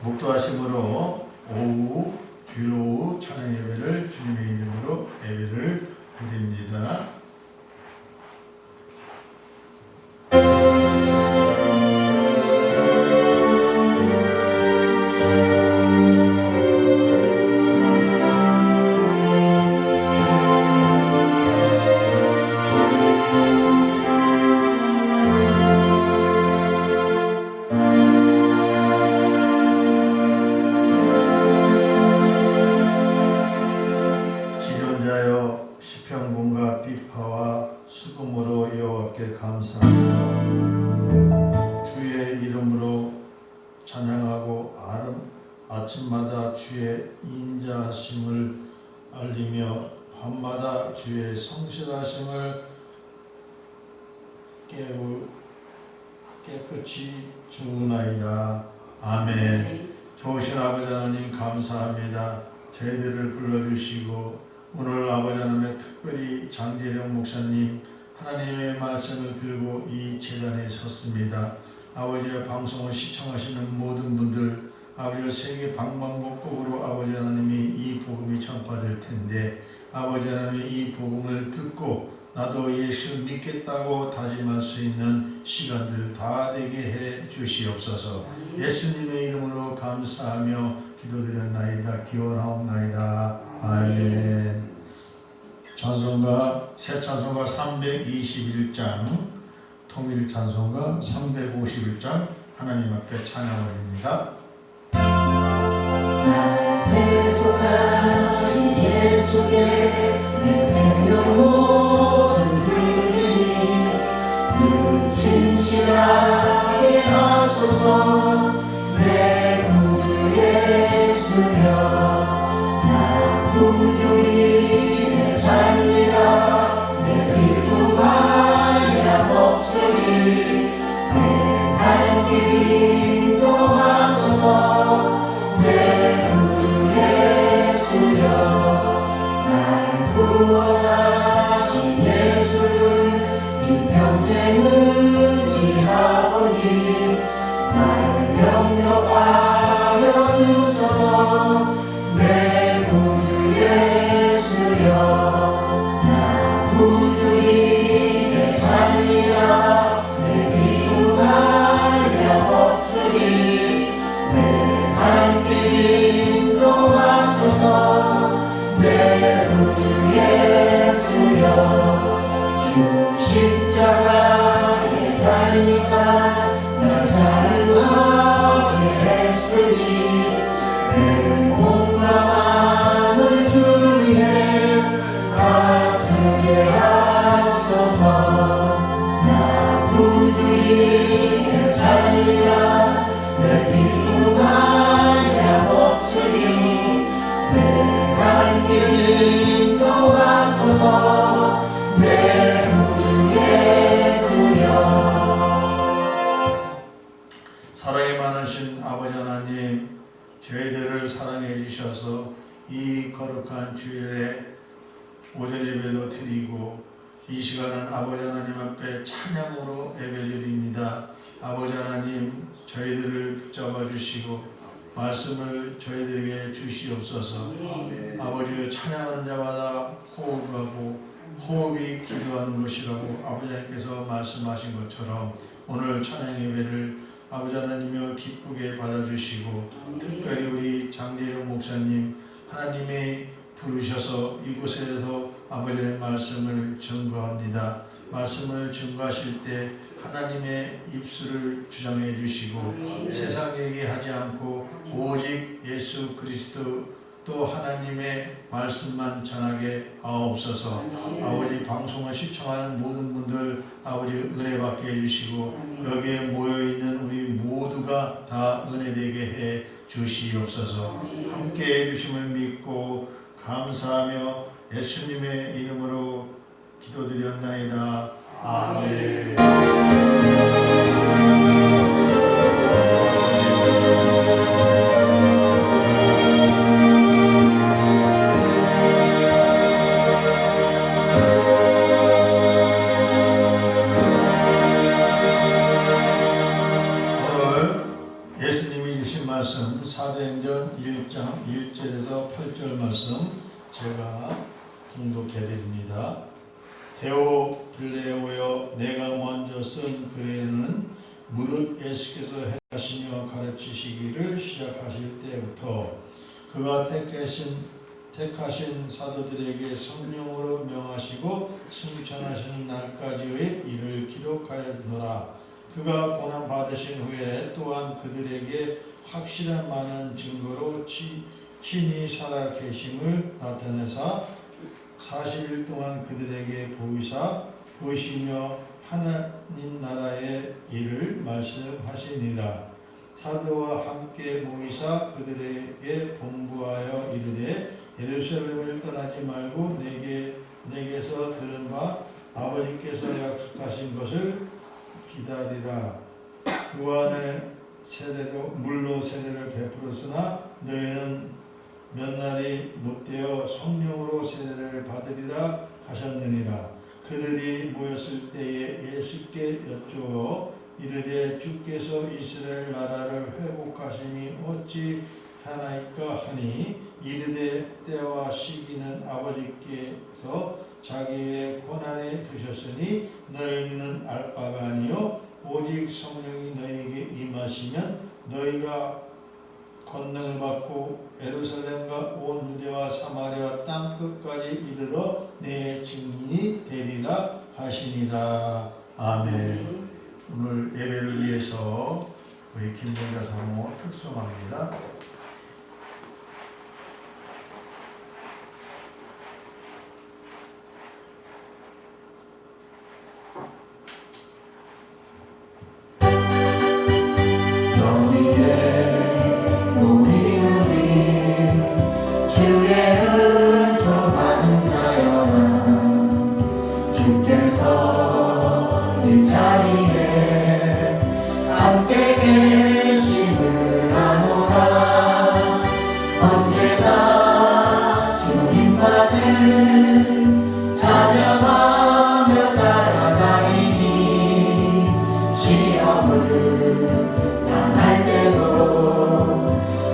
목도하심으로 오후 주일 오후 찬양 예배를 주님의 이름으로 예배를 드립니다. 지존자여 시편곤과 비파와 수금으로 여호와께 감사합니다. 주의 이름으로 찬양하고 아침마다 주의 인자하심을 알리며 밤마다 주의 성실하심을 깨끗이 주나이다. 아멘. 좋으신 아버지 하나님 감사합니다. 저희들을 불러주시고 오늘 아버지 하나님의 특별히 장재령 목사님 하나님의 말씀을 들고 이 제단에 섰습니다. 아버지의 방송을 시청하시는 모든 분들 아버지 세계 방방곡곡으로 아버지 하나님이 이 복음이 전파될 텐데 아버지 하나님이 이 복음을 듣고 나도 예수 믿겠다고 다짐할 수 있는 시간들 다 되게 해 주시옵소서. 예수님의 이름으로 감사하며 기도드렸나이다. 기원하옵나이다. 아멘. 찬송가 새 찬송가 321장 통일 찬송가 351장 하나님 앞에 찬양 올립니다. 대속하신 예수의 내 생명 모든 드리니 늘 진실하게 하소서. 내 구주 예수여 나 구주 위에 살리라. 내 기쁨 한량없으리. 내 갈 길 인도하소서. 내 구주 예수여 날 구원하신 예수를 일평생 의지하오니 날 영접하여 주소서. 내 구주 예수여 나 구주 위에 살리라. 내 기쁨 한량없으리. 내 갈 길 인도하소서. 내 구주 예수여 주 십자가에 달리사 날 자유하게 했으니 내 몸과 마음을 주 위해 가슴에 하소서. 나 구주 위에 살리라. 내 기쁨 한량없으리. 내 갈 길 인도하소서. 내 구주 예수여. 사랑이 많으신 아버지 하나님 저희들을 사랑해 주셔서 이 거룩한 주일에 오전 예배도 드리고 이 시간은 아버지 하나님 앞에 찬양으로 예배드립니다. 아버지 하나님 저희들을 붙잡아 주시고 말씀을 저희들에게 주시옵소서. 아버지 찬양하는 자마다 호흡하고 호흡이 기도하는 것이라고 아버지 하나님께서 말씀하신 것처럼 오늘 찬양 예배를 아버지 하나님여 기쁘게 받아주시고 특별히 우리 장재령 목사님 하나님이 부르셔서 이곳에서 아버지의 말씀을 전거합니다. 말씀을 전거하실 때 하나님의 입술을 주장해 주시고 세상 얘기하지 않고 오직 예수 그리스도 또 하나님의 말씀만 전하게 하옵소서. 아버지 방송을 시청하는 모든 분들 아버지 은혜 받게 해주시고 여기에 모여있는 우리 모두가 다 은혜되게 해 주시옵소서. 함께 해주심을 믿고 감사하며 예수님의 이름으로 기도드렸나이다. 아멘. 1절에서 8절 말씀 제가 봉독해 드립니다. 데오플레오여, 내가 먼저 쓴 글에는 무릇 예수께서 행하시며 가르치시기를 시작하실 때부터 그가 택하신 사도들에게 성령으로 명하시고 승천하시는 날까지의 일을 기록하였노라. 그가 고난 받으신 후에 또한 그들에게 확실한 많은 증거로 친히 살아 계심을 나타내사 40일 동안 그들에게 보이시며 하나님 나라의 일을 말씀하시니라. 사도와 함께 모이사 그들에게 본부하여 이르되 예루살렘을 떠나지 말고 내게서 들은 바 아버지께서 약속하신 것을 기다리라. 요한의 물로 세례를 베풀었으나 너희는 몇 날이 못되어 성령으로 세례를 받으리라 하셨느니라. 그들이 모였을 때에 예수께 여쭈어 이르되 주께서 이스라엘 나라를 회복하심이 어찌 하나이까 하니 이르되 때와 시기는 아버지께서 자기의 권한에 두셨으니 너희는 알 바가 아니요 오직 성령이 너희에게 임하시면 너희가 권능을 받고 예루살렘과 온 유대와 사마리아 땅 끝까지 이르러 내 증인이 되리라 하시니라. 아멘. 오늘 예배를 위해서 우리 김정자 사모 특송합니다. 이 자리에 함께 계심을 아노라. 언제나 주님만을 찬양하며 따라다니니 시험을 당할 때도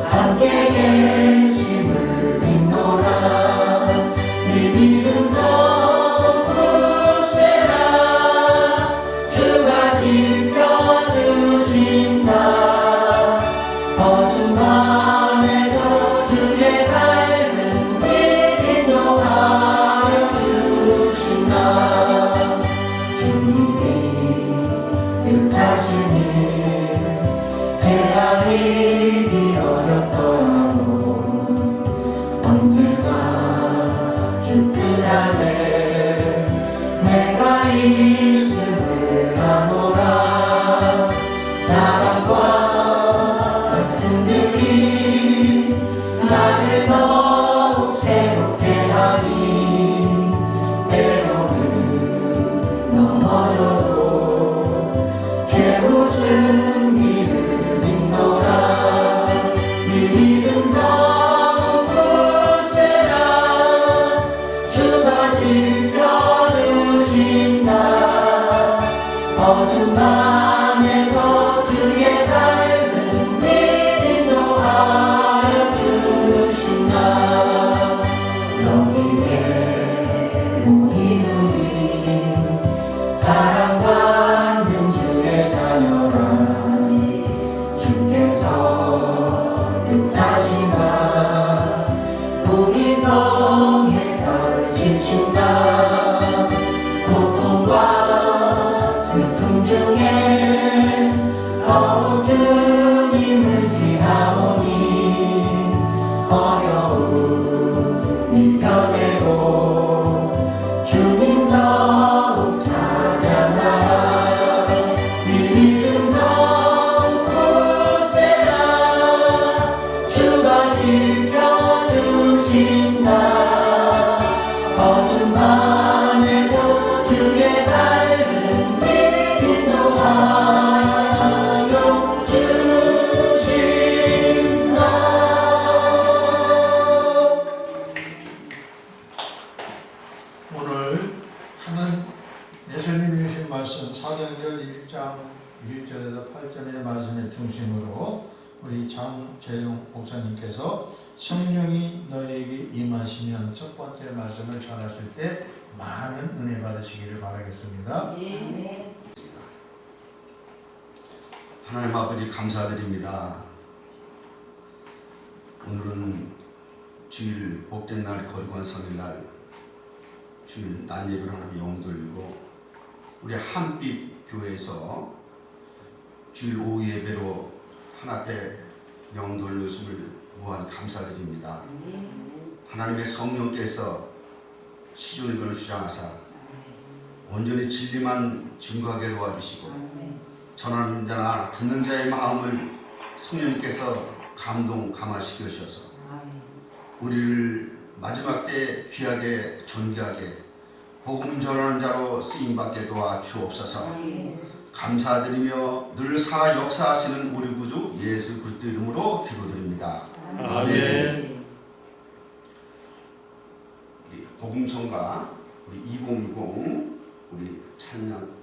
함께 계심을 믿노라. 이 믿음도 나를 더욱 새롭게 하니 때로는 넘어져도 최후 승리를 믿노라. 이 믿음 더욱 굳세라. 주가 지켜주신다. 어두운 밤에도 주의 밝은 믿음도 하여 여기에 모인 우리 사랑받는 주의 자녀라. 주께서 뜻하신다. 우리 동행 가르치신다. 고통과 슬픔 중에 더욱 주님 의지하오니 어려움 이겨내고 주님 더욱 찬양하라. 이 믿음 더욱 굳세라. 주가 지켜주신다. 어두운 밤에도 주의 밝은 믿음도 하여 주신다. 오늘 예수님이 주신 말씀 사도행전 1장 1절에서 8절의 말씀의 중심으로 우리 장재룡 목사님께서 성령이 너에게 임하시면 첫 번째 말씀을 전하실 때 많은 은혜 받으시기를 바라겠습니다. 하나님 아버지 감사드립니다. 오늘은 주일 복된 날 거룩한 성일날 주일 낮 예배를 하나님 영 돌리고 우리 한빛 교회에서 주일 오후 예배로 하나님의 영 돌리심을 무한 감사드립니다. 하나님의 성령께서 시종일관을 주장하사 온전히 진리만 증거하게 도와주시고 전하는 자나 듣는 자의 마음을 성령님께서 감화시켜 주셔서 우리를 마지막 때 귀하게 존귀하게 복음 전하는 자로 쓰임받게 도와 주옵소서. 감사드리며 늘 살아 역사하시는 우리 구주 예수 그리스도 이름으로 기도드립니다. 아멘. 우리 복음성가 우리 2020 우리 찬양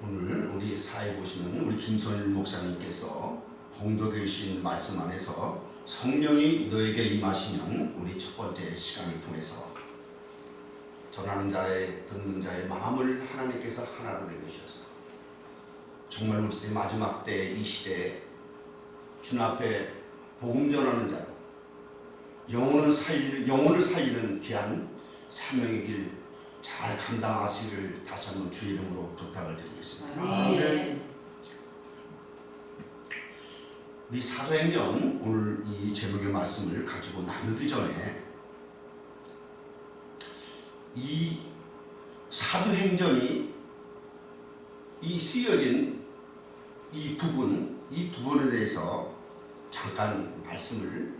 오늘 우리 사회 보시는 우리 김선일 목사님께서 봉독해 주신 말씀 안에서 성령이 너에게 임하시면 우리 첫 번째 시간을 통해서 전하는 자의 듣는 자의 마음을 하나님께서 하나로 되게 주셔서 정말 우리 마지막 때 이 시대에 주님 앞에 복음 전하는 자로 영혼을 살리는 귀한 사명의 길 잘 잘 감당하시기를 다시 한번 주의 이름으로 부탁을 드리겠습니다. 아멘. 우리 사도행전 오늘 이 제목의 말씀을 가지고 나누기 전에 이 사도행전이 이 쓰여진 이 부분에 대해서 잠깐 말씀을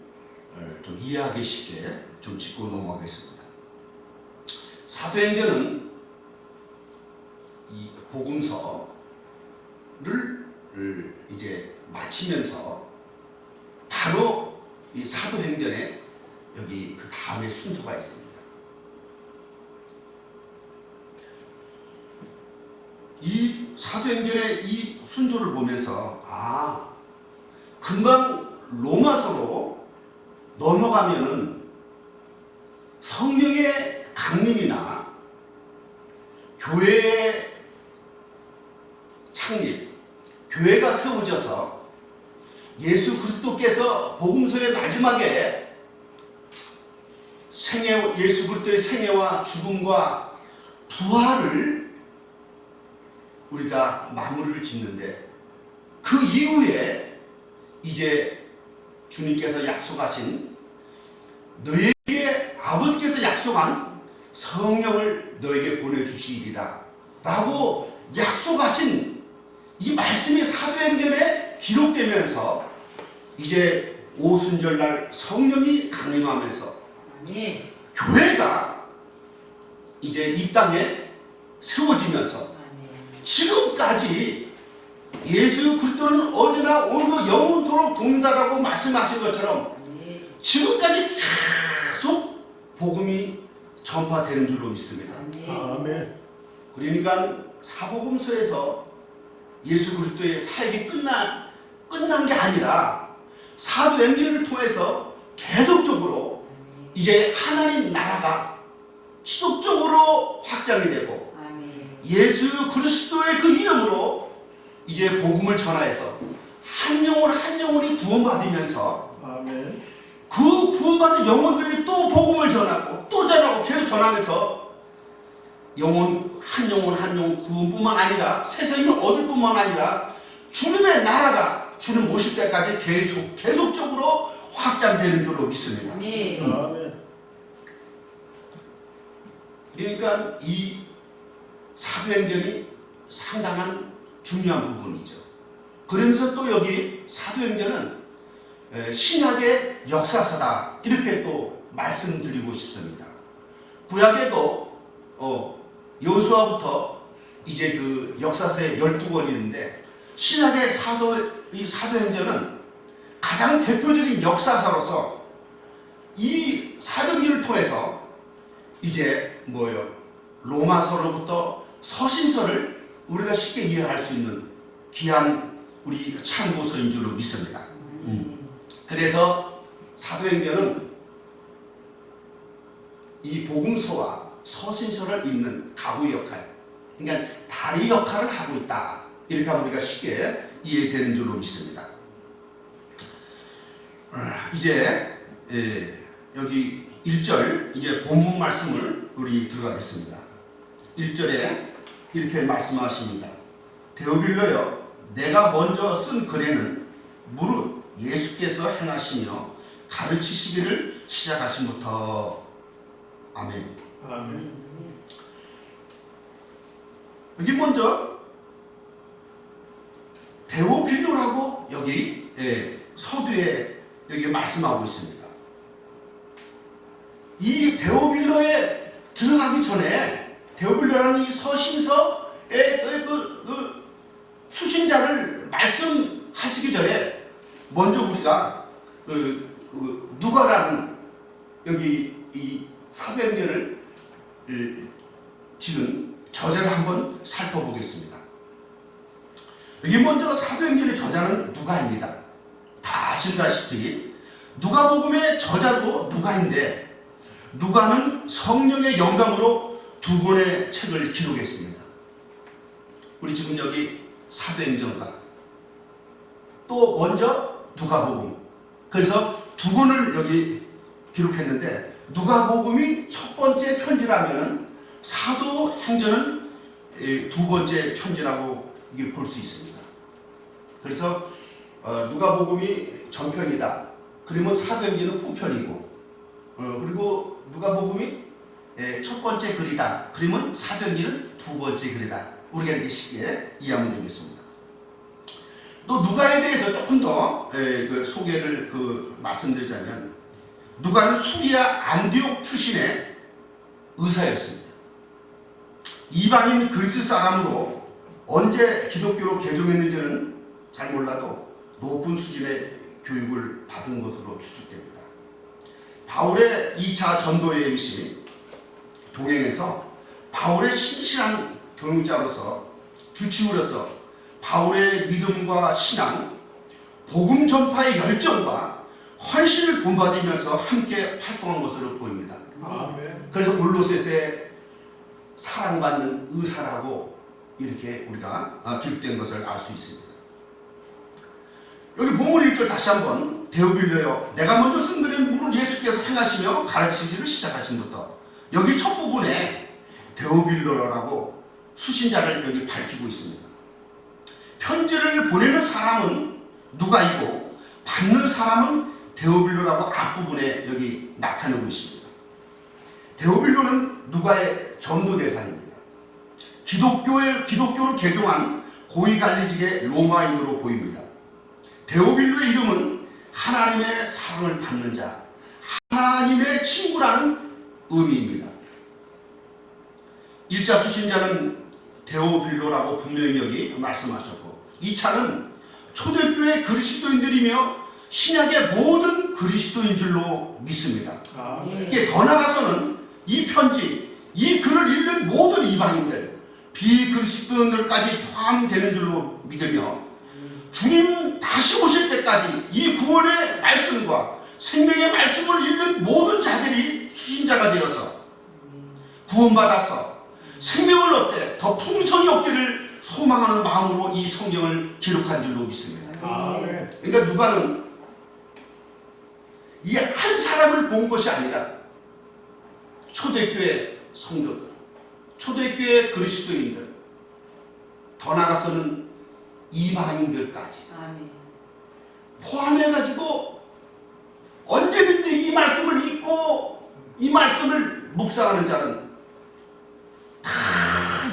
좀 이해하기 쉽게 좀 짚고 넘어가겠습니다. 사도행전은 이 복음서를 이제 마치면서 바로 이 사도행전에 여기 그 다음에 순서가 있습니다. 이 사도행전의 이 순서를 보면서 금방 로마서로 넘어가면은 성령의 강림이나 교회의 창립, 교회가 세워져서 예수 그리스도께서 복음서의 마지막에 예수 그리스도의 생애와 죽음과 부활을 우리가 마무리를 짓는데, 그 이후에 이제 주님께서 약속하신 너에게 아버지께서 약속한 성령을 너에게 보내주시리라 라고 약속하신 이 말씀이 사도행전에 기록되면서 이제 오순절날 성령이 강림하면서 아멘. 교회가 이제 이 땅에 세워지면서 지금까지 예수 그리스도는 어제나 오늘도 영원토록 동일하다고 말씀하신 것처럼 지금까지 계속 복음이 전파되는 줄로 믿습니다. 아멘. 그러니까 사복음서에서 예수 그리스도의 사역이 끝난 게 아니라 사도행전을 통해서 계속적으로 이제 하나님 나라가 지속적으로 확장이 되고 예수 그리스도의 그 이름으로 이제 복음을 전하여서 한 영혼이 구원받으면서 아멘. 그 구원받은 영혼들이 또 복음을 전하고 또 전하고 계속 전하면서 한 영혼 구원뿐만 아니라 세상을 얻을 뿐만 아니라 주님의 나라가 주님 오실 때까지 계속적으로 확장되는 줄로 믿습니다. 아멘. 그러니까 이 사도행전이 상당한 중요한 부분이죠. 그러면서 또 여기 사도행전은 신약의 역사서다 이렇게 또 말씀드리고 싶습니다. 구약에도 여호수아부터 이제 그 역사서의 12권이 있는데 신약의 이 사도행전은 가장 대표적인 역사서로서 이 사도행전을 통해서 이제 로마서로부터 서신서를 우리가 쉽게 이해할 수 있는 귀한 우리 참고서인 줄로 믿습니다. 그래서 사도행전은 이 복음서와 서신서를 잇는 가구 역할, 그러니까 다리 역할을 하고 있다. 이렇게 하면 우리가 쉽게 이해되는 줄로 믿습니다. 이제 여기 1절 이제 본문 말씀을 우리 들어가겠습니다. 1절에 이렇게 말씀하십니다. 데오빌로여, 내가 먼저 쓴 글에는 무릇 예수께서 행하시며 가르치시기를 시작하신부터. 아멘. 아멘. 여기 먼저 데오빌로라고 여기 서두에 여기 말씀하고 있습니다. 이 데오빌로에 들어가기 전에 데오빌로라는 이 서신서의 그 수신자를 말씀하시기 전에 먼저 우리가 누가라는 여기 이 사도행전을 지금 저자를 한번 살펴보겠습니다. 여기 먼저 사도행전의 저자는 누가입니다. 다 아시다시피 누가복음의 저자도 누가인데 누가는 성령의 영감으로 2권의 책을 기록했습니다. 우리 지금 여기 사도행전과 또 먼저 누가복음, 그래서 2권을 여기 기록했는데 누가복음이 첫 번째 편지라면은 사도 행전은 두 번째 편지라고 볼 수 있습니다. 그래서 누가복음이 전편이다. 그러면 사도행전은 후편이고, 그리고 누가복음이 첫 번째 글이다. 그러면 사도행전은 두 번째 글이다. 우리가 이렇게 쉽게 이해하면 되겠습니다. 또 누가에 대해서 조금 더 소개를 말씀드리자면, 누가는 수리아 안디옥 출신의 의사였습니다. 이방인 그리스 사람으로 언제 기독교로 개종했는지는 잘 몰라도 높은 수준의 교육을 받은 것으로 추측됩니다. 바울의 2차 전도여행 시 동행에서 바울의 신실한 동행자로서 주치우로서 바울의 믿음과 신앙, 복음 전파의 열정과 헌신을 본받으면서 함께 활동한 것으로 보입니다. 아멘. 그래서 골로새서에 사랑받는 의사라고 이렇게 우리가 기록된 것을 알 수 있습니다. 여기 본문 1절 다시 한번 데오빌로여 내가 먼저 쓴 글에는 물을 예수께서 행하시며 가르치기를 시작하신부터, 여기 첫 부분에 데오빌로라고 수신자를 여기 밝히고 있습니다. 편지를 보내는 사람은 누가이고 받는 사람은 데오빌로라고 앞부분에 여기 나타내고 있습니다. 데오빌로는 누가의 전도 대상입니다. 기독교를 개종한 고위관리직의 로마인으로 보입니다. 데오빌로의 이름은 하나님의 사랑을 받는 자, 하나님의 친구라는 의미입니다. 1차 수신자는 데오빌로라고 분명히 여기 말씀하셨고, 2차는 초대교회 그리스도인들이며 신약의 모든 그리스도인 줄로 믿습니다. 이게 더 나아가서는 이 편지, 이 글을 읽는 모든 이방인들, 비그리스도인들까지 포함되는 줄로 믿으며 주님 다시 오실 때까지 이 구원의 말씀과 생명의 말씀을 읽는 모든 자들이 수신자가 되어서 구원받아서 생명을 얻되 더 풍성히 얻기를 소망하는 마음으로 이 성경을 기록한 줄로 믿습니다. 그러니까 누가는 이 한 사람을 본 것이 아니라 초대교회 성도들, 초대교회 그리스도인들, 더 나아가서는 이방인들까지 포함해가지고 언제든지 이 말씀을 읽고 이 말씀을 묵상하는 자는 다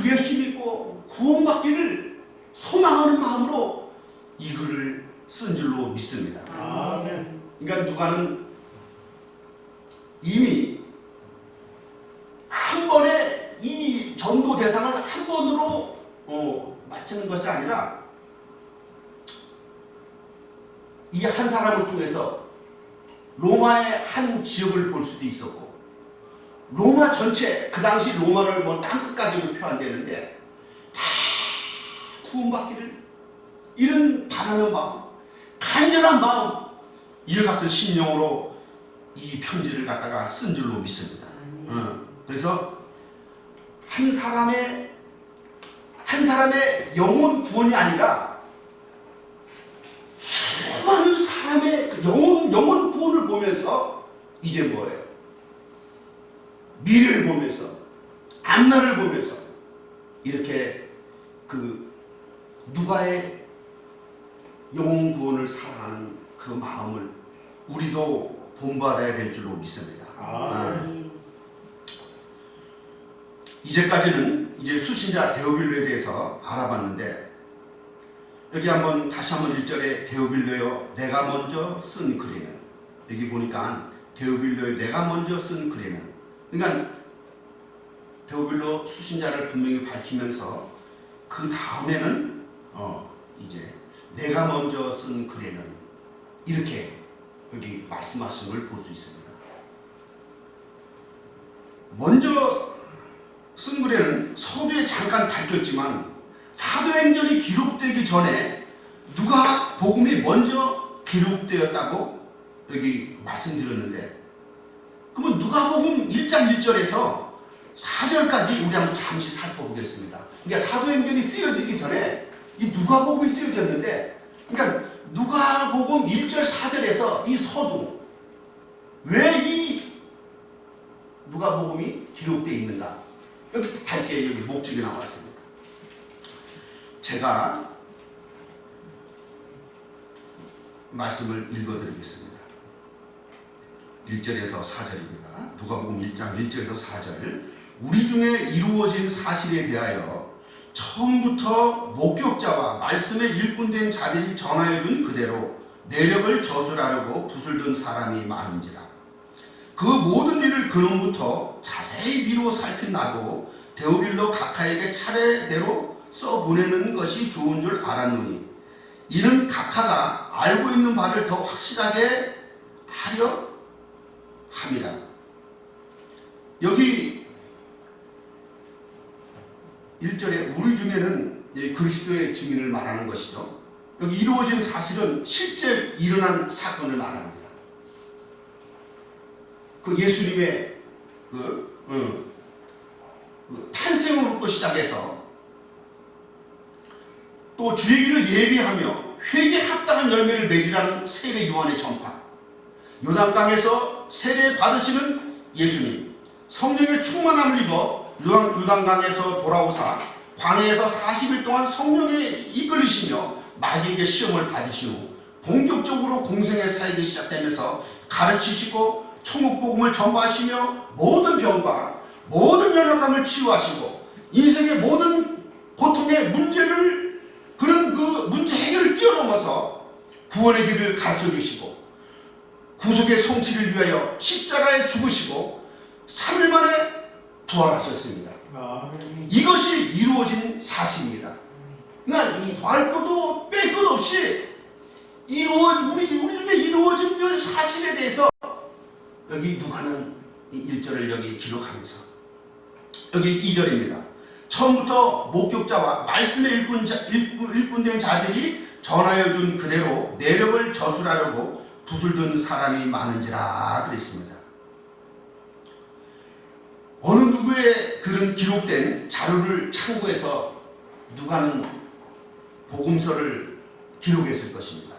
예수 믿고 구원받기를 소망하는 마음으로 이 글을 쓴 줄로 믿습니다. 그러니까 누가는 이미 한 번에 이 전도 대상을 한 번으로 마치는 것이 아니라 이 한 사람을 통해서 로마의 한 지역을 볼 수도 있었고, 로마 전체, 그 당시 로마를 땅끝까지로 표현되는데 다 구원받기를 이런 바라는 마음, 간절한 마음, 이와 같은 심령으로 이 편지를 갖다가 쓴 줄로 믿습니다. 그래서 한 사람의 영혼 구원이 아니라 수많은 사람의 영혼 구원을 보면서 이제 뭐예요? 미래를 보면서, 앞날을 보면서 이렇게 누가의 영혼 구원을 사랑하는 그 마음을 우리도 본받아야 될 줄로 믿습니다. 이제까지는 이제 수신자 데오빌로에 대해서 알아봤는데, 여기 다시 한번 1절에 데오빌로여 내가 먼저 쓴 글에는, 여기 보니까 데오빌로여 내가 먼저 쓴 글에는, 그러니까 데오빌로 수신자를 분명히 밝히면서 그 다음에는 이제 내가 먼저 쓴 글에는 이렇게 여기 말씀하신 걸 볼 수 있습니다. 먼저 쓴 글에는 서두에 잠깐 밝혔지만 사도행전이 기록되기 전에 누가복음이 먼저 기록되었다고 여기 말씀드렸는데, 그러면 누가복음 1장 1절에서 4절까지 우리 한번 잠시 살펴보겠습니다. 그러니까 사도행전이 쓰여지기 전에 이 누가복음이 쓰여졌는데, 그러니까 누가복음 1절 4절에서 이 서두, 왜 이 누가복음이 기록되어 있는가? 여기 밝게 여기 목적이 나왔습니다. 제가 말씀을 읽어드리겠습니다. 1절에서 4절입니다. 누가복음 1장 1절에서 4절. 우리 중에 이루어진 사실에 대하여 처음부터 목격자와 말씀의 일꾼된 자들이 전하여준 그대로 내력을 저술하려고 붓을 든 사람이 많은지라. 그 모든 일을 근원부터 자세히 미루어 살핀 나도 데오빌로 각하에게 차례대로 써보내는 것이 좋은 줄 알았노니 이는 각하가 알고 있는 바를 더 확실하게 하려 함이라. 여기 1절에 우리 중에는 그리스도의 증인을 말하는 것이죠. 여기 이루어진 사실은 실제 일어난 사건을 말합니다. 그 예수님의 그 탄생으로부터 시작해서 또 주의 길을 예비하며 회개에 합당한 열매를 맺으라는 세례 요한의 전파, 요단강에서 세례 받으시는 예수님, 성령의 충만함을 입어 요단강에서 돌아오사 광야에서 40일 동안 성령에 이끌리시며 마귀에게 시험을 받으신 후 본격적으로 공생의 사역이 시작되면서 가르치시고 천국복음을 전파하시며 모든 병과 모든 연약함을 치유하시고 인생의 모든 고통의 문제를 그런 그 문제 해결을 뛰어넘어서 구원의 길을 가르쳐 주시고 구속의 성취를 위하여 십자가에 죽으시고 3일 만에 부활하셨습니다. 이것이 이루어진 사실입니다. 그러니까 더할 것도 뺄 것 없이 우리 중에 이루어진 사실에 대해서 여기 누가는 1절을 여기 기록하면서 여기 2절입니다. 처음부터 목격자와 말씀의 일꾼된 자들이 전하여 준 그대로 내력을 저술하려고 붓을 든 사람이 많은지라 그랬습니다. 어느 누구의 그런 기록된 자료를 참고해서 누가는 복음서를 기록했을 것입니다.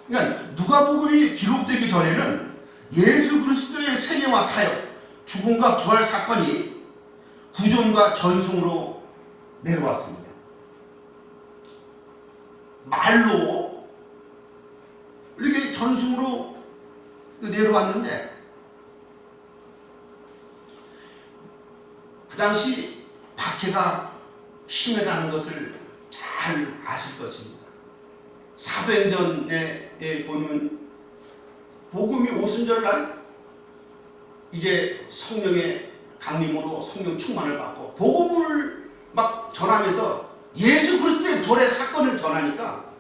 그러니까 누가복음이 기록되기 전에는 예수 그리스도의 생애와 사역, 죽음과 부활 사건이 구존과 전승으로 내려왔습니다. 말로 이렇게 전승으로 내려왔는데 그 당시 박해가 심하다는 것을 잘 아실 것입니다. 사도행전에 보면 복음이 오순절날 이제 성령의 강림으로 성령 충만을 받고 복음을 막 전하면서 예수 그리스도의 부활의 사건을 전하니까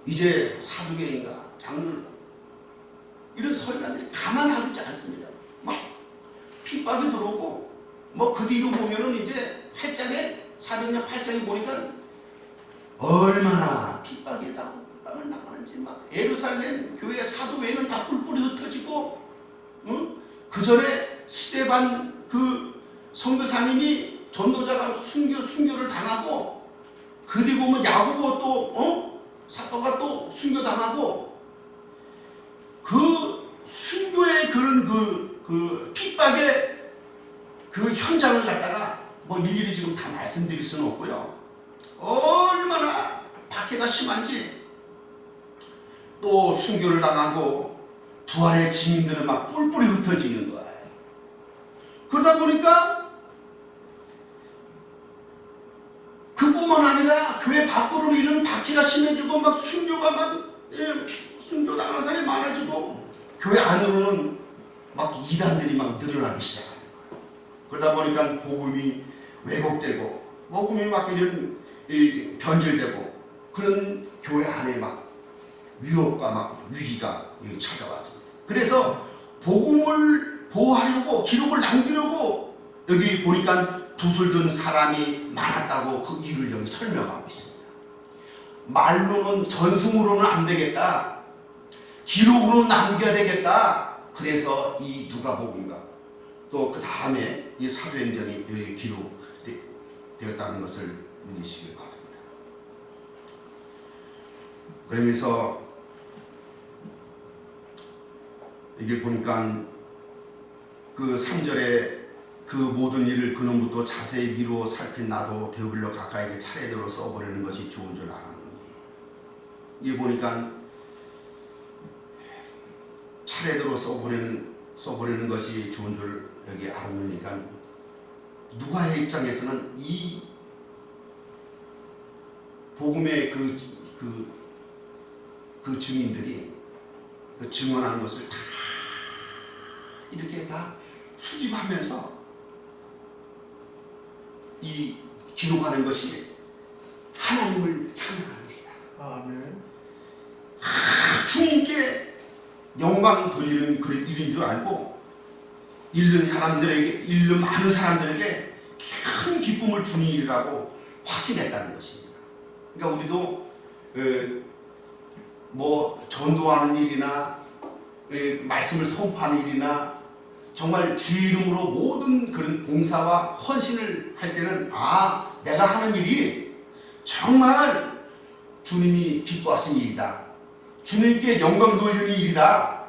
이제 사두개인가 장로 이런 서기관들이 가만하지 않습니다. 막 핍박이 들어오고 뭐 그 뒤로 보면은 이제 8장에 사도행전 8장에 보니까 얼마나 핍박을 나가는지 막 예루살렘 교회 사도 외에는 다 뿔뿔이 흩어지고 그 전에 스데반 그 선교사님이 전도자가 순교를 당하고 그 뒤 보면 야고보 또 사도가 또 순교당하고 그 순교의 그런 그 핍박의 그 현장을 갖다가 뭐 일일이 지금 다 말씀드릴 수는 없고요. 얼마나 박해가 심한지 또 순교를 당하고 부활의 증인들은 막 뿔뿔이 흩어지는 거예요. 그러다 보니까 그뿐만 아니라 교회 밖으로 이런 박해가 심해지고 막 순교가 막 순교 당하는 사람이 많아지고 교회 안으로는 막 이단들이 막 늘어나기 시작하는 거예요. 그러다 보니까 복음이 왜곡되고 복음이 막 이런 변질되고 그런 교회 안에 막 위협과 막 위기가 찾아왔습니다. 그래서 복음을 보호하려고 기록을 남기려고 여기 보니까 붓을 든 사람이 많았다고 그 이유를 여기 설명하고 있습니다. 말로는 전승으로는 안 되겠다. 기록으로 남겨야 되겠다. 그래서 이 누가복음과 또 그 다음에 이 사도행전이 여기 기록되었다는 것을 믿으시길 바랍니다. 그러면서 이게 보니까 그 3절에 그 모든 일을 그놈부터 자세히 미루어 살핀 나도 데오빌로 가까이에 차례대로 써버리는 것이 좋은 줄 알았노니. 이게 보니까 차례대로 써버리는 것이 좋은 줄 여기 알았으니까 누가의 입장에서는 이 복음의 그 증인들이 그 증언한 것을 다 이렇게 다 수집하면서 이 기록하는 것이 하나님을 찬양하는 것이다. 아멘. 주님께 영광 돌리는 그런 일인 줄 알고 잃는 많은 사람들에게 큰 기쁨을 주는 일이라고 확신했다는 것입니다. 그러니까 우리도 뭐 전도하는 일이나 말씀을 선포하는 일이나 정말 주 이름으로 모든 그런 봉사와 헌신을 할 때는 내가 하는 일이 정말 주님이 기뻐하신 일이다. 주님께 영광 돌리는 일이다.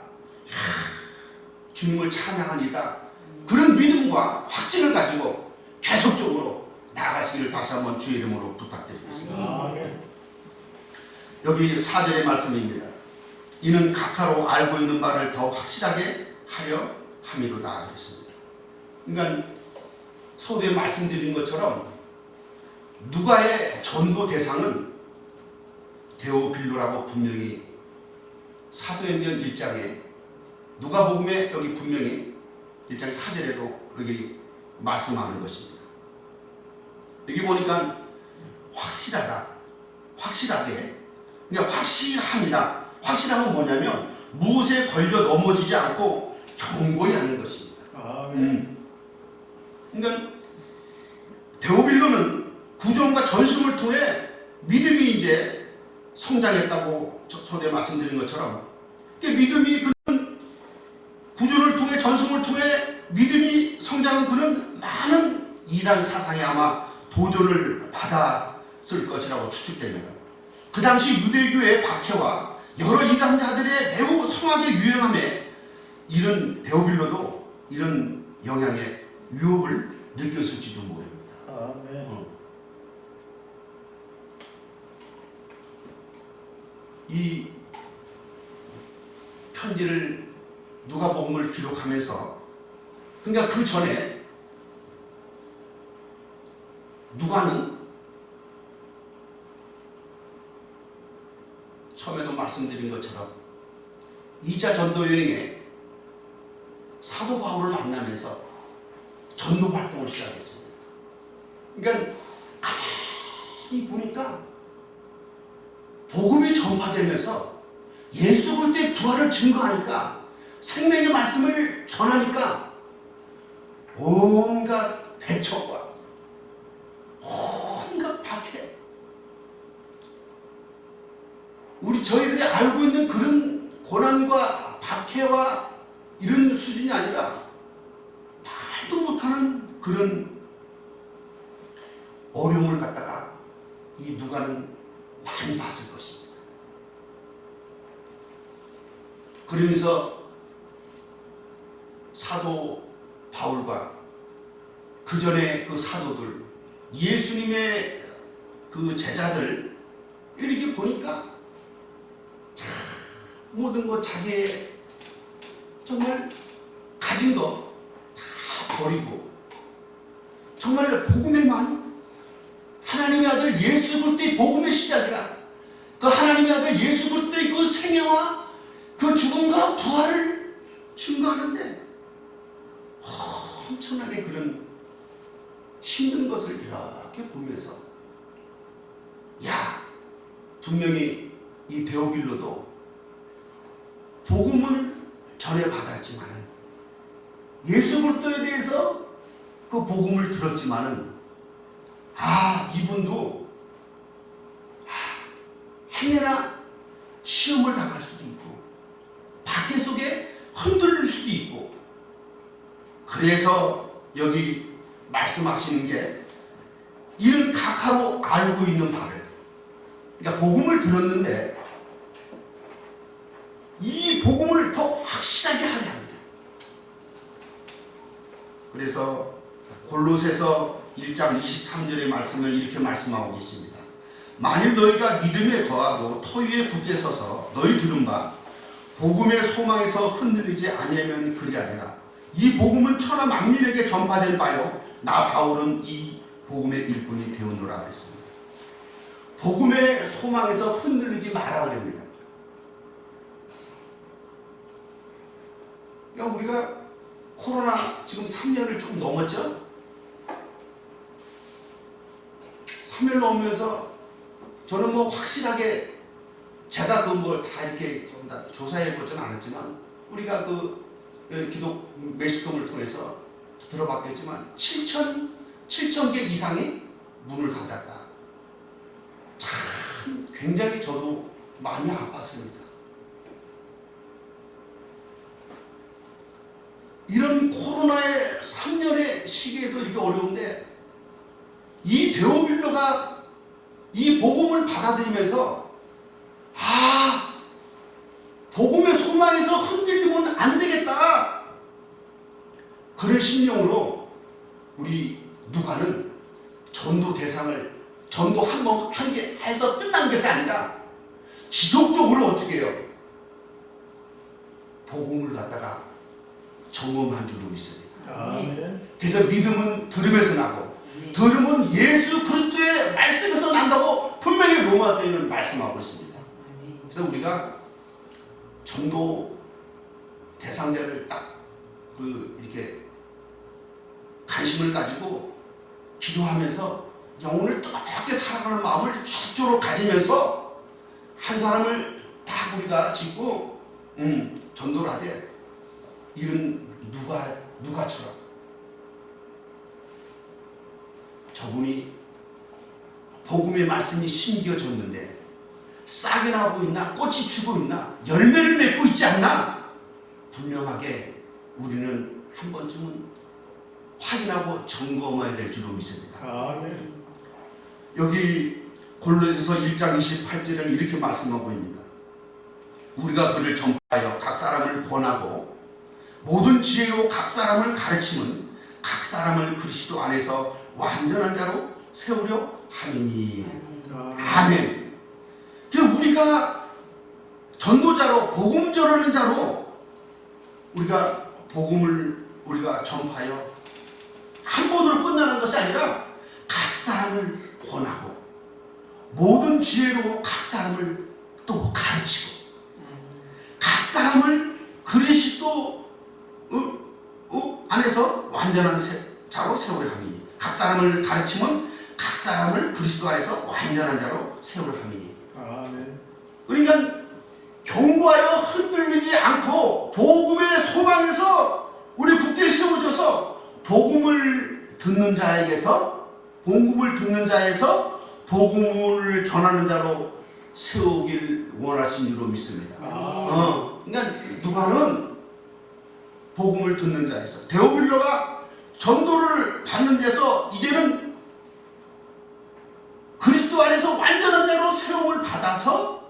주님을 찬양하는 일이다. 그런 믿음과 확신을 가지고 계속적으로 나아가시기를 다시 한번 주의 이름으로 부탁드리겠습니다. 아멘. 여기 4절의 말씀입니다. 이는 각하로 알고 있는 바를 더 확실하게 하려 함이로다 그랬습니다. 그러니까 서두에 말씀드린 것처럼 누가의 전도 대상은 데오빌로라고 분명히 사도행전 1장에 누가복음에 여기 분명히 1장 4절에도 그렇게 말씀하는 것입니다. 여기 보니까 확실하다, 확실하게, 그러니까 확실합니다. 확실한 건 뭐냐면 무엇에 걸려 넘어지지 않고 견고히 하는 것입니다. 그러니까 데오빌로는 구전과 전승을 통해 믿음이 이제 성장했다고 서두에 말씀드린 것처럼 믿음이 그는 구전을 통해 전승을 통해 믿음이 성장한 그는 많은 이단 사상에 아마 도전을 받았을 것이라고 추측됩니다. 그 당시 유대교의 박해와 여러 이단자들의 매우 성하게 유행함에 이런 데오빌로도 이런 영향의 유혹을 느꼈을지도 모릅니다. 아멘. 이 편지를 누가복음을 기록하면서 그러니까 그 전에 누가는 처음에도 말씀드린 것처럼 2차 전도 여행에 사도 바울을 만나면서 전도 활동을 시작했습니다. 그러니까 가만히 보니까 복음이 전파되면서 예수 그리스도의 부활을 증거하니까 생명의 말씀을 전하니까 온갖 배척과 온갖 박해, 저희들이 알고 있는 그런 고난과 박해와 이런 수준이 아니라 말도 못하는 그런 어려움을 갖다가 이 누가는 많이 봤을 것입니다. 그러면서 사도 바울과 그 전에 그 사도들, 예수님의 그 제자들 이렇게 보니까 모든 것 자기의 정말 가진 거 다 버리고 정말 복음에만 하나님의 아들 예수 그리스도의 복음의 시작이라 그 하나님의 아들 예수 그리스도의 그 생애와 그 죽음과 부활을 증거하는데 엄청나게 그런 힘든 것을 이렇게 보면서 분명히 이 데오빌로도 복음을 전해받았지만은 예수 그리스도에 대해서 그 복음을 들었지만은 이분도 행여나 시험을 당할 수도 있고 박해 속에 흔들릴 수도 있고 그래서 여기 말씀하시는 게 이는 각하로 알고 있는 바를 그러니까 복음을 들었는데 이 복음을 더 확실하게 하려 합니다. 그래서 골로새서 1장 23절의 말씀을 이렇게 말씀하고 계십니다. 만일 너희가 믿음에 거하고 터위에 굳게 서서 너희 들은 바 복음의 소망에서 흔들리지 아니하면 그리하리라. 이 복음은 천하 만민에게 전파된 바요 나 바울은 이 복음의 일꾼이 되었노라 그랬습니다. 복음의 소망에서 흔들리지 마라 그럽니다. 그러니까 우리가 코로나 지금 3년을 좀 넘었죠? 3년 넘으면서 저는 뭐 확실하게 제가 그 뭐 다 이렇게 좀 다 조사해 보지는 않았지만 우리가 그 기독 매식금을 통해서 들어봤겠지만 7천 개 이상이 문을 닫았다. 참 굉장히 저도 많이 아팠습니다. 이런 코로나의 3년의 시기에도 이렇게 어려운데 이 데오빌로가 이 복음을 받아들이면서 복음의 소망에서 흔들리면 안 되겠다. 그런 심령으로 우리 누가는 전도 대상을 전도 한 개 해서 끝난 것이 아니라 지속적으로 어떻게 해요? 복음을 갖다가 점검한 줄로 믿습니다. 아멘. 그래서 믿음은 들음에서 나고 들음은 예수 그리스도의 말씀에서 난다고 분명히 로마서에는 말씀하고 있습니다. 그래서 우리가 전도 대상자를 딱 이렇게 관심을 가지고 기도하면서 영혼을 뜨겁게 사랑하는 마음을 계속적으로 가지면서 한 사람을 딱 우리가 짓고 전도를 하되 이런 누가처럼 저분이 복음의 말씀이 심겨졌는데 싹이 나고 있나 꽃이 피고 있나 열매를 맺고 있지 않나 분명하게 우리는 한 번쯤은 확인하고 점검해야 될 줄로 믿습니다. 아멘. 여기 골로새서 1장 28절에는 이렇게 말씀하고 있습니다. 우리가 그를 전파하여 각 사람을 권하고 모든 지혜로 각 사람을 가르치면 각 사람을 그리스도 안에서 완전한 자로 세우려 함이니. 아멘. 그래서 우리가 전도자로 복음 전하는 자로 우리가 복음을 우리가 전파하여 한 번으로 끝나는 것이 아니라 각 사람을 권하고 모든 지혜로 각 사람을 또 가르치고 각 사람을 그리스도 안에서 완전한 자로 세우려 함이니. 각 사람을 가르치면 각 사람을 그리스도 안에서 완전한 자로 세우려 함이니. 아멘. 그러니까 경고하여 흔들리지 않고 복음의 소망에서 우리 굳게 세워져서 복음을 듣는 자에게서 복음을 전하는 자로 세우길 원하신 줄로 믿습니다. 그러니까 누가는 복음을 듣는 자에서 데오빌로가 전도를 받는 데서 이제는 그리스도 안에서 완전한 자로 세움을 받아서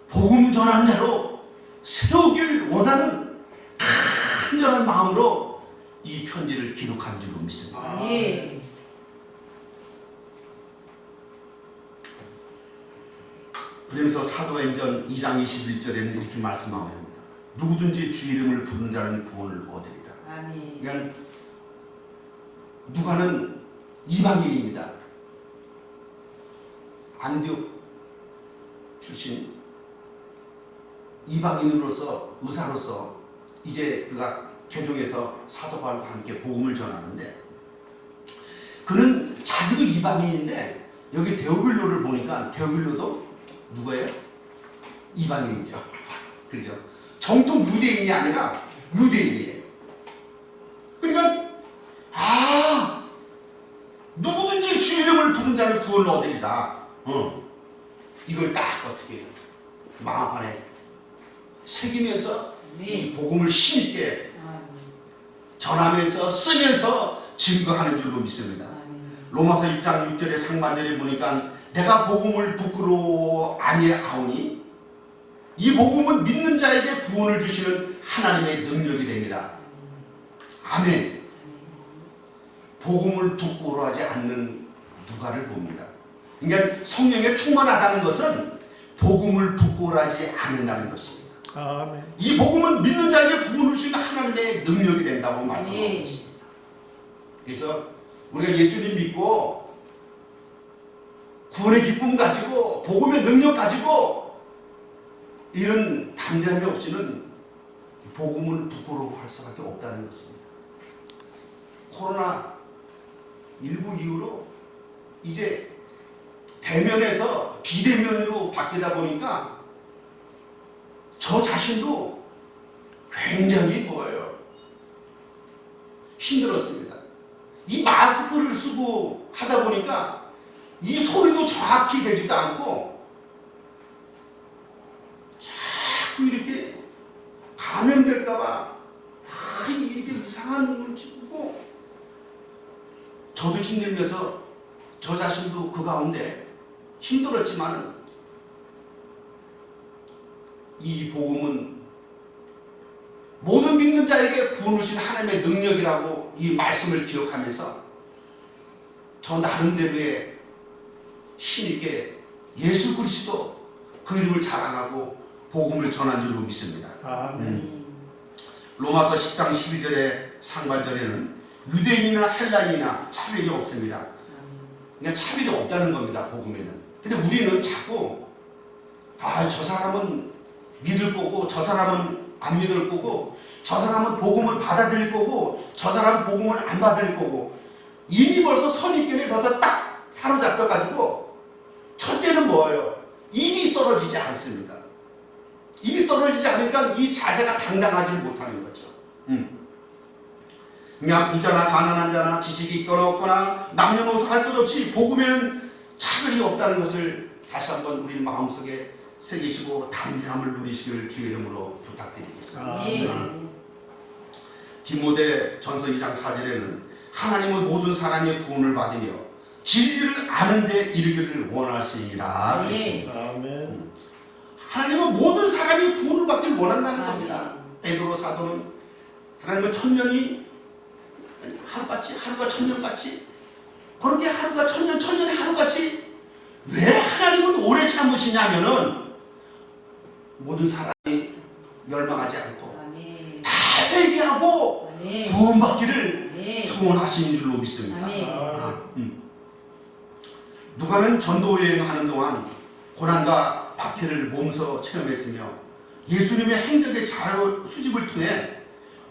복음 전하는 자로 세우길 원하는 간절한 마음으로 이 편지를 기록한 줄로 믿습니다. 그러면서 사도행전 2장 21절에는 이렇게 말씀하고 있습니다. 누구든지 주 이름을 부르는 자는 구원을 얻으리라. 그러니까 누가는 이방인입니다. 안디옥 출신 이방인으로서 의사로서 이제 그가 개종해서 사도 바울과 함께 복음을 전하는데 그는 자기도 이방인인데 여기 데오빌로를 보니까 데오빌로도 누구예요? 이방인이죠. 그렇죠? 정통 유대인이 아니라 유대인이에요. 그러니까 누구든지 주 이름을 부른 자는 구원을 얻으리라. 이걸 딱 어떻게 마음 안에 새기면서 이 복음을 힘있게 전하면서 쓰면서 증거하는 줄로 믿습니다. 로마서 1장 6절의 상반절에 보니까 내가 복음을 부끄러워 아니하오니 이 복음은 믿는 자에게 구원을 주시는 하나님의 능력이 됩니다. 아멘. 복음을 부끄러워하지 않는 누가를 봅니다. 그러니까 성령에 충만하다는 것은 복음을 부끄러워하지 않는다는 것입니다. 아멘. 이 복음은 믿는 자에게 구원을 주신 하나님의 능력이 된다고 말씀하고 네. 있습니다. 그래서 우리가 예수님 믿고 구원의 기쁨 가지고 복음의 능력 가지고 이런 담대함이 없이는 복음을 부끄러워할 수밖에 없다는 것입니다. 코로나19 이후로 이제 대면에서 비대면으로 바뀌다 보니까 저 자신도 굉장히 힘들었습니다. 이 마스크를 쓰고 하다 보니까 이 소리도 정확히 되지도 않고 자꾸 이렇게 감염될까봐 이렇게 이상한 눈을 찍고 저도 힘들면서 저 자신도 그 가운데 힘들었지만 이 복음은 모든 믿는 자에게 구원을 주신 하나님의 능력이라고 이 말씀을 기억하면서 저 나름대로의 힘있게 예수 그리스도 그 이름을 자랑하고 복음을 전한 줄로 믿습니다. 아멘. 로마서 10장 12절의 상반절에는 유대인이나 헬라인이나 차별이 없습니다. 그러니까 차별이 없다는 겁니다. 복음에는. 근데 우리는 자꾸 저 사람은 믿을 거고 저 사람은 안 믿을 거고 저 사람은 복음을 받아들일 거고 저 사람은 복음을 안 받을 거고 이미 벌써 선입견에 벌써 딱 사로잡혀 가지고 첫째는 뭐예요? 입이 떨어지지 않습니다. 입이 떨어지지 않으니까 이 자세가 당당하지 못하는 거죠. 그냥 부자나 가난한 자나 지식이 있거나 없거나 남녀노소 할 것 없이 복음에는 차별이 없다는 것을 다시 한번 우리 마음속에 새기시고 담대함을 누리시기를 주의 이름으로 부탁드리겠습니다. 디모데 전서 2장 4절에는 하나님은 모든 사람의 구원을 받으며 진리를 아는 데 이르기를 원하시니라 그랬습니다. 아멘. 하나님은 모든 사람이 구원을 받기를 원한다는 겁니다. 베드로 사도는 하나님은 천년이 하루같이 하루가 천년같이 그렇게 하루가 천년 천년이 하루같이 왜 하나님은 오래 참으시냐면은 모든 사람이 멸망하지 않고 다 회개하고 구원받기를 소원하시는 줄로 믿습니다. 누가는 전도 여행하는 동안 고난과 박해를 몸소 체험했으며 예수님의 행적의 자료 수집을 통해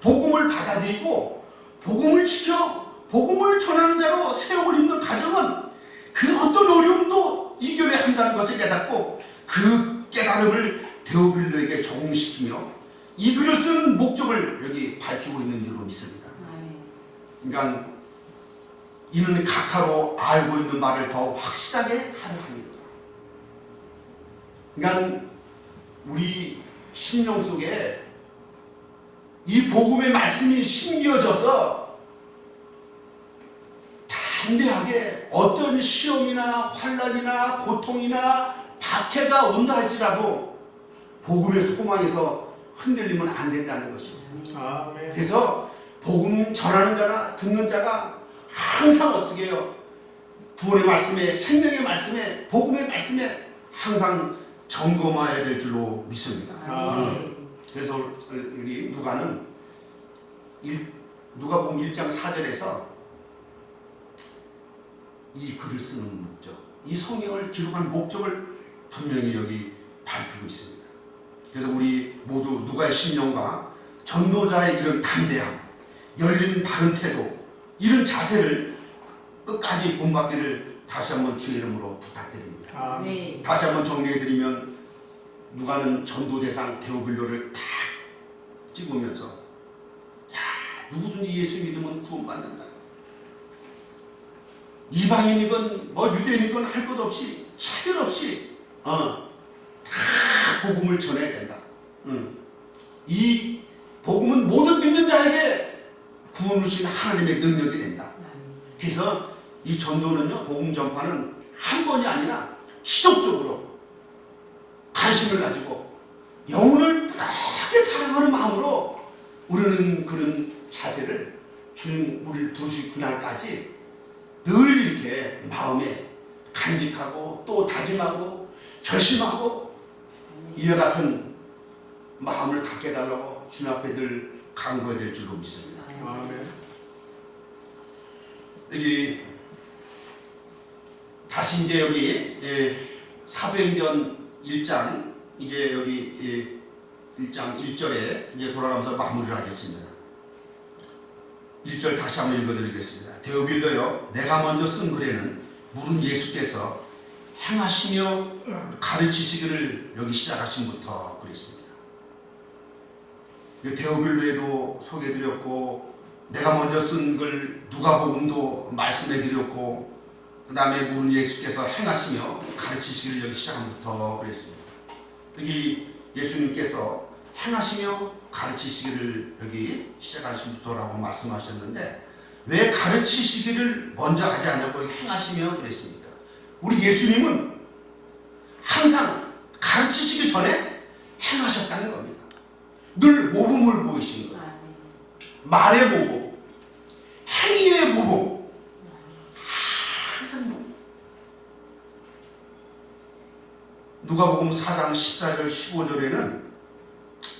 복음을 받아들이고 복음을 지켜 복음을 전하는 자로 세움을 입는 가정은 그 어떤 어려움도 이겨내야 한다는 것을 깨닫고 그 깨달음을 데오빌로에게 적용시키며 이 글을 쓰는 목적을 여기 밝히고 있는 줄로 믿습니다. 그러니까 이는 각하로 알고 있는 말을 더 확실하게 하려 합니다. 그러니까 우리 심령 속에 이 복음의 말씀이 심겨져서 담대하게 어떤 시험이나 환난이나 고통이나 박해가 온다 할지라도 복음의 소망에서 흔들리면 안 된다는 것입니다. 아멘. 그래서 복음 전하는 자나 듣는 자가 항상 어떻게 해요? 구원의 말씀에 생명의 말씀에 복음의 말씀에 항상 점검해야 될 줄로 믿습니다. 그래서 우리 누가는 누가복음 1장 4절에서 이 글을 쓰는 목적, 이 성경을 기록한 목적을 분명히 여기 밝히고 있습니다. 그래서 우리 모두 누가의 신령과 전도자의 이런 담대함, 열린 바른 태도, 이런 자세를 끝까지 본받기를 다시 한번 주의 이름으로 부탁드립니다. 다시 한번 정리해드리면 누가는 전도대상 데오빌로를 딱 찍으면서 누구든지 예수 믿으면 구원받는다. 이방인이건 뭐 유대인이건 할 것 없이 차별 없이 다 복음을 전해야 된다. 이 복음은 모든 믿는 자에게 구원을 주신 하나님의 능력이 된다. 그래서 이 전도는요, 복음 전파는 한 번이 아니라 지속적으로 관심을 가지고 영혼을 뜨겁게 사랑하는 마음으로 우리는 그런 자세를 주님 우리를 부르신 그날까지 늘 이렇게 마음에 간직하고 또 다짐하고 결심하고 이와 같은 마음을 갖게 해달라고 주님 앞에 늘 간구해야 될 줄로 믿습니다. 아멘. 여기 다시 이제 여기 사도행전 1장 이제 여기 1장 1절에 이제 돌아가면서 마무리를 하겠습니다. 1절 다시 한번 읽어드리겠습니다. 데오빌로여, 내가 먼저 쓴 글에는 물은 예수께서 행하시며 가르치시기를 여기 시작하신부터 그랬습니다. 데오빌로에도 소개해드렸고 내가 먼저 쓴 글 누가복음도 말씀해드렸고 그 다음에 물은 예수께서 행하시며 가르치시기를 여기 시작한부터 그랬습니다. 여기 예수님께서 행하시며 가르치시기를 여기 시작하신부터라고 말씀하셨는데 왜 가르치시기를 먼저 하지 않냐고 행하시며 그랬습니까? 우리 예수님은 항상 가르치시기 전에 행하셨다는 겁니다. 늘 모범을 보이신 거예요. 말의 모범, 행위의 모범, 항상 모범. 누가복음 4장 14절 15절에는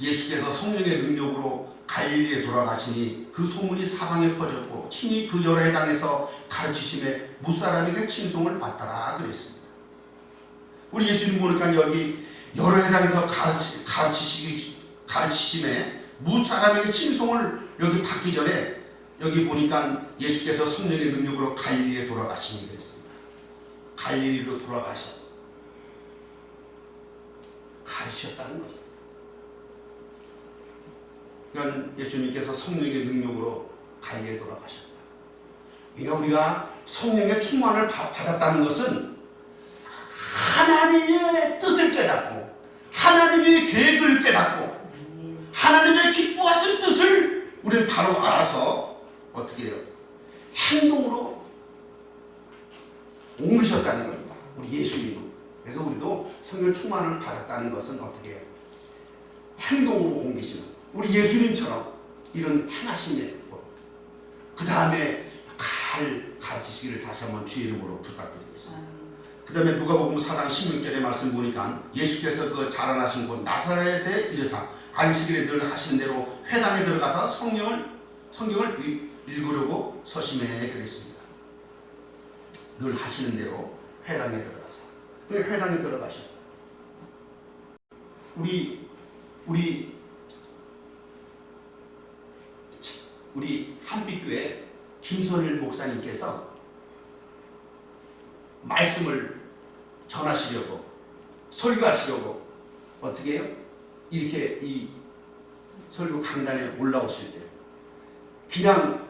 예수께서 성령의 능력으로 갈릴리에 돌아가시니 그 소문이 사방에 퍼졌고 친히 그 여러 해당에서 가르치심에 무사람에게 칭송을 받더라 그랬습니다. 우리 예수님 보니까 여기 여러 해당에서 가르치심에 무사람에게 칭송을 여기 받기 전에 여기 보니까 예수께서 성령의 능력으로 갈릴리에 돌아가시니 그랬습니다. 갈릴리로 돌아가셔 가르치셨다는 거죠. 그러니까 예수님께서 성령의 능력으로 갈릴리에 돌아가셨다. 그러니까 우리가 성령의 충만을 받았다는 것은 하나님의 뜻을 깨닫고 하나님의 계획을 깨닫고 하나님의 기뻐하신 뜻을 우리는 바로 알아서 어떻게 해요? 행동으로 옮기셨다는 겁니다. 우리 예수님은. 그래서 우리도 성령 충만을 받았다는 것은 어떻게 해요? 행동으로 옮기시는 우리 예수님처럼 이런 행하심의 그 다음에 가르치시기를 다시 한번 주의 이름으로 부탁드리겠습니다. 그 다음에 누가복음 4장 16절의 말씀 보니까 예수께서 그 자라나신 곳 나사렛에 이르사 안식일에 늘 하시는 대로 회당에 들어가서 성경을 읽으려고 서심해 그랬습니다. 늘 하시는 대로 회당에 들어가서 회당에 들어가셨다. 우리 한빛교회 김선일 목사님께서 말씀을 전하시려고 설교하시려고 어떻게 해요? 이렇게 이 설교 강단에 올라오실 때 그냥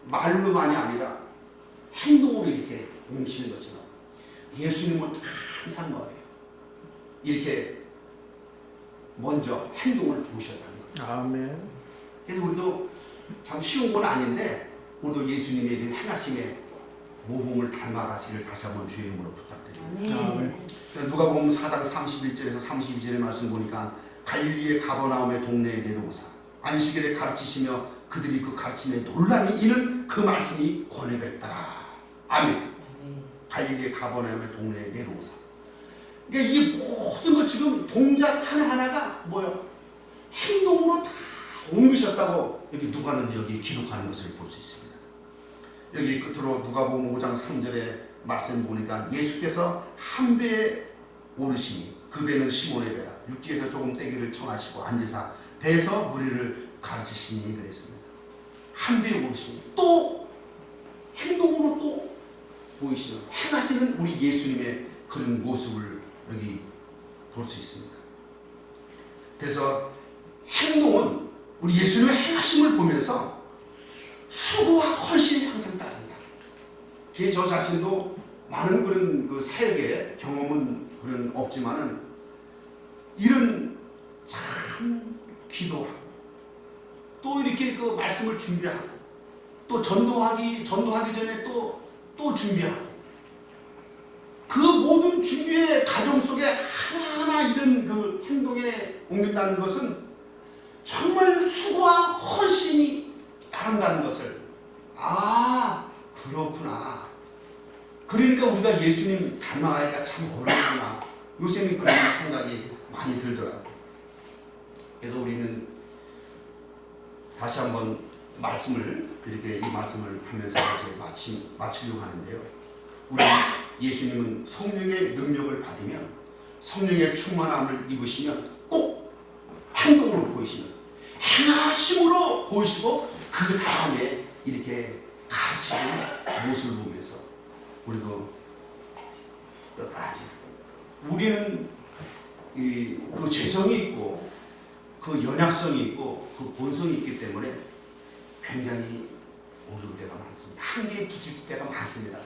말로만이 아니라 행동으로 이렇게 옮기시는 것처럼 예수님은 항상 뭐예요? 이렇게 먼저 행동을 보셨다는 거예요. 아멘. 그래서 우리도 참 쉬운 건 아닌데 우리도 예수님의 행하심의 모범을 닮아가시기를 다시 한번 주의 이름으로 부탁드립니다. 아멘. 누가복음 4장 31절에서 32절의 말씀 보니까 갈릴리의 가버나움의 동네에 내려오사 안식일에 가르치시며 그들이 그 가르침에 놀라니 이는 그 말씀이 권위가 있더라. 아멘. 갈릴리의 가버나움의 동네에 내려오사. 그러니까 이 모든 것 지금 동작 하나하나가 뭐요? 행동으로 다 옮기셨다고 여기 누가는 여기 기록하는 것을 볼 수 있습니다. 여기 끝으로 누가복음 5장 3절에 말씀 보니까 예수께서 한 배에 오르시니 그 배는 시몬의 배라 육지에서 조금 떼기를 청하시고 앉으사 배에서 무리를 가르치시니 그랬습니다. 한 배에 오르시니 또 행동으로 또 보이시는 행하시는 우리 예수님의 그런 모습을 여기 볼 수 있습니다. 그래서 행동은 우리 예수님의 행하심을 보면서 수고와 헌신이 항상 따른다. 저 자신도 많은 그런 그 사역의 경험은 그런 없지만은 이런 참 기도하고 또 이렇게 그 말씀을 준비하고 또 전도하기 전에 또 준비하고 그 모든 준비의 과정 속에 하나하나 이런 그 행동에 옮긴다는 것은 정말 수고와 헌신이 따른다는 것을 아, 그렇구나. 그러니까 우리가 예수님 닮아가기가 참 어렵구나. 요새는 그런 생각이 많이 들더라고요. 그래서 우리는 다시 한번 말씀을 이렇게 이 말씀을 하면서 이제 마치려고 하는데요. 우리 예수님은 성령의 능력을 받으면 성령의 충만함을 입으시면 꼭 행동으로 보이시는 행하심으로 보이시고 그 다음에 이렇게 가르치는 모습을 보면서 우리도 끝까지 우리는 그 재성이 있고 그 연약성이 있고 그 본성이 있기 때문에 굉장히 어려울 때가 많습니다. 한계에 부딪힐 때가 많습니다.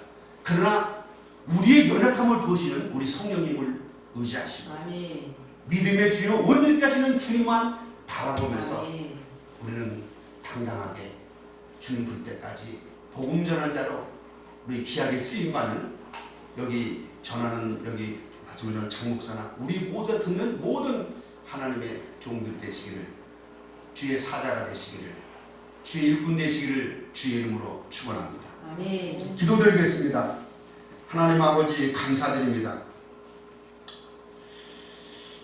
그러나 우리의 연약함을 보시는 우리 성령님을 의지하시고 아멘. 믿음의 주요 온전케 하시는 주님만 바라보면서 아멘. 우리는 당당하게 주님 부를 때까지 복음 전한 자로 우리 귀하게 쓰임받는 여기 전하는 여기 말씀을 전하는 장목사나 우리 모두 듣는 모든 하나님의 종들이 되시기를 주의 사자가 되시기를 주의 일꾼 되시기를 주의 이름으로 축원합니다. 아멘. 기도드리겠습니다. 하나님 아버지 감사드립니다.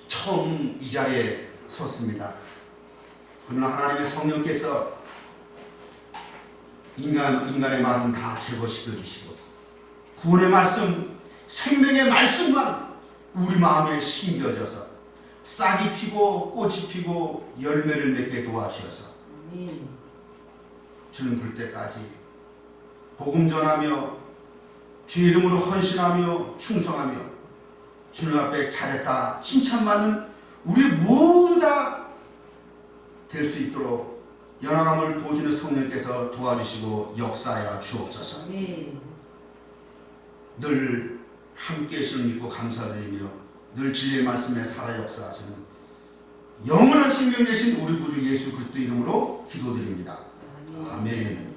처음 이 자리에 섰습니다. 그러나 하나님의 성령께서 인간의 말은 다 제거시켜 주시고 구원의 말씀, 생명의 말씀만 우리 마음에 심겨져서 싹이 피고 꽃이 피고 열매를 맺게 도와주셔서 아멘. 주님 부를 때까지 복음 전하며 주의 이름으로 헌신하며 충성하며 주님 앞에 잘했다 칭찬받는 우리 모두 다 될 수 있도록 연합함을 보여주는 성령께서 도와주시고 역사하여 주옵소서. 아멘. 늘 함께 하시는 믿고 감사드리며 늘 진리의 말씀에 살아 역사하시는 영원한 생명 되신 우리 구주 예수 그리스도 이름으로 기도드립니다. 아멘.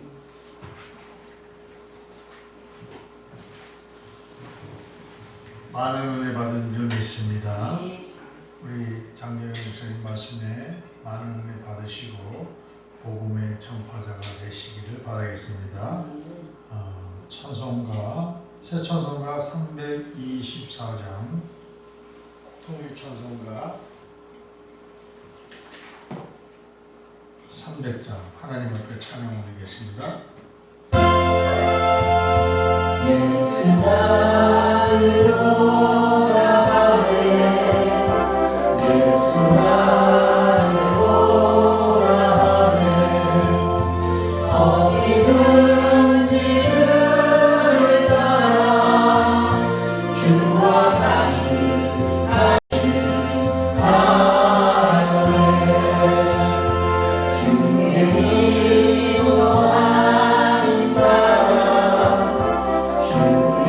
많은 은혜 받은 줄 믿습니다. 네. 우리 장렬 목사님 말씀에 많은 은혜 받으시고 복음의 전파자가 되시기를 바라겠습니다. 찬송가 새 찬송가 324장 통일 찬송가 300장 하나님 앞에 찬양 올리겠습니다. 예수 나를 오라하네 예수 나를 오라하네 어디든지 주를 따라 주와 같이 가네 주의 인도하심 따라 주의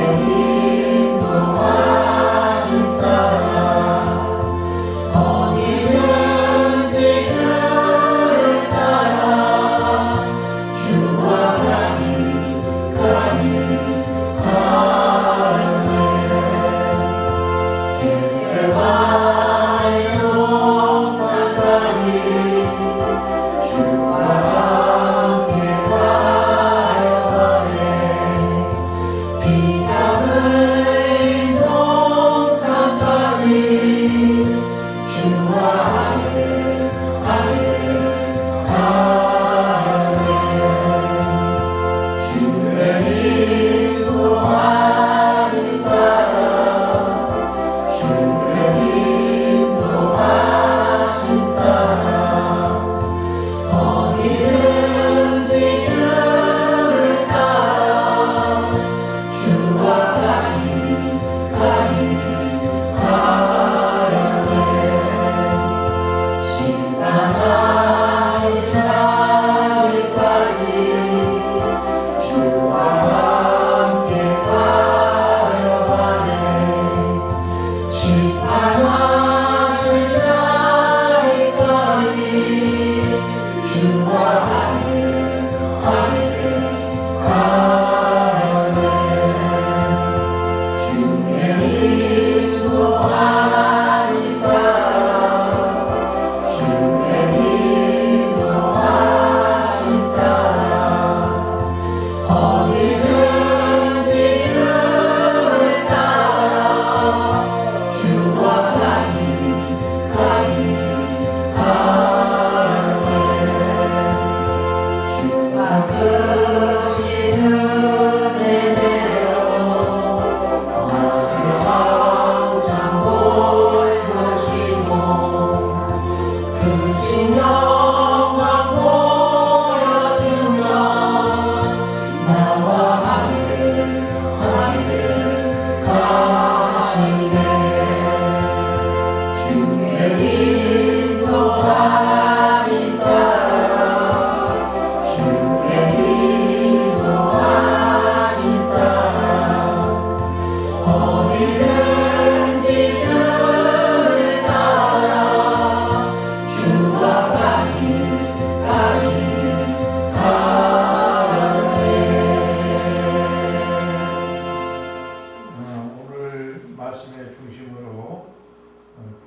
말씀의 중심으로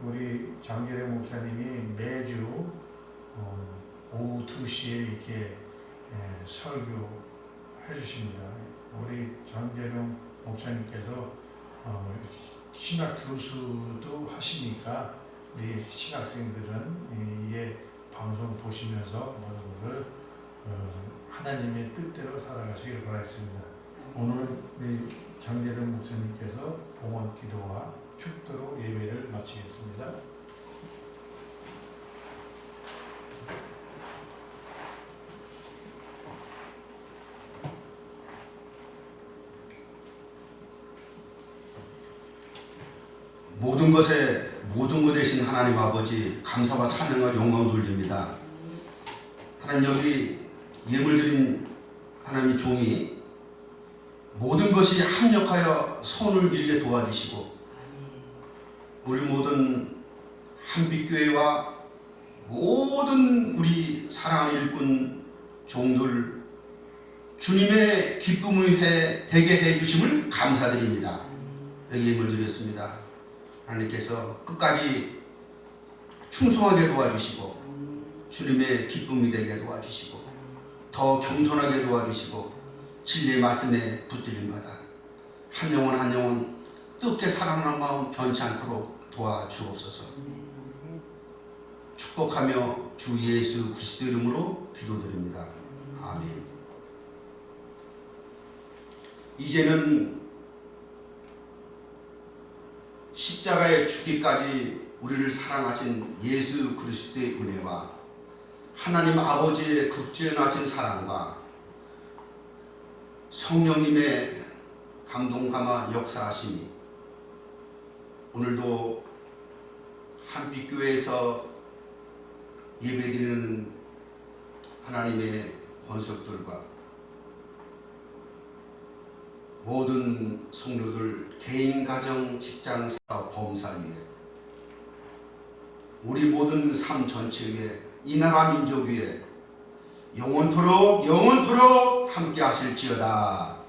우리 장재령 목사님이 매주 오후 2시에 이렇게 설교해 주십니다. 우리 장재령 목사님께서 신학 교수도 하시니까 우리 신학생들은 이 방송 보시면서 모든 것을 하나님의 뜻대로 살아가시길 바라겠습니다. 오늘은 우리 장재령 목사님께서 봉헌 기도와 축도로 예배를 마치겠습니다. 모든 것 되신 하나님 아버지, 감사와 찬양과 영광 돌립니다. 하나님, 여기 예물 드린 하나님 종이 모든 것이 합력하여 선을 이루게 도와주시고, 우리 모든 한빛교회와 모든 우리 사랑하는 일꾼 종들 주님의 기쁨을 되게 해주심을 감사드립니다. 여기 예물 드렸습니다. 하나님께서 끝까지 충성하게 도와주시고, 주님의 기쁨이 되게 도와주시고, 더 겸손하게 도와주시고, 진리의 말씀에 붙들림마다 한 영혼 한 영혼 뜨겁게 사랑하는 마음 변치 않도록 도와주옵소서. 축복하며 주 예수 그리스도 이름으로 기도드립니다. 아멘. 이제는 십자가에 죽기까지 우리를 사랑하신 예수 그리스도의 은혜와 하나님 아버지의 극진하신 사랑과 성령님의 감동감화 역사하심이 오늘도 한빛교회에서 예배드리는 하나님의 권속들과 모든 성도들 개인, 가정, 직장, 사업, 범사 위에 우리 모든 삶 전체 위에 이 나라 민족 위에 영원토록 함께 하실지어다.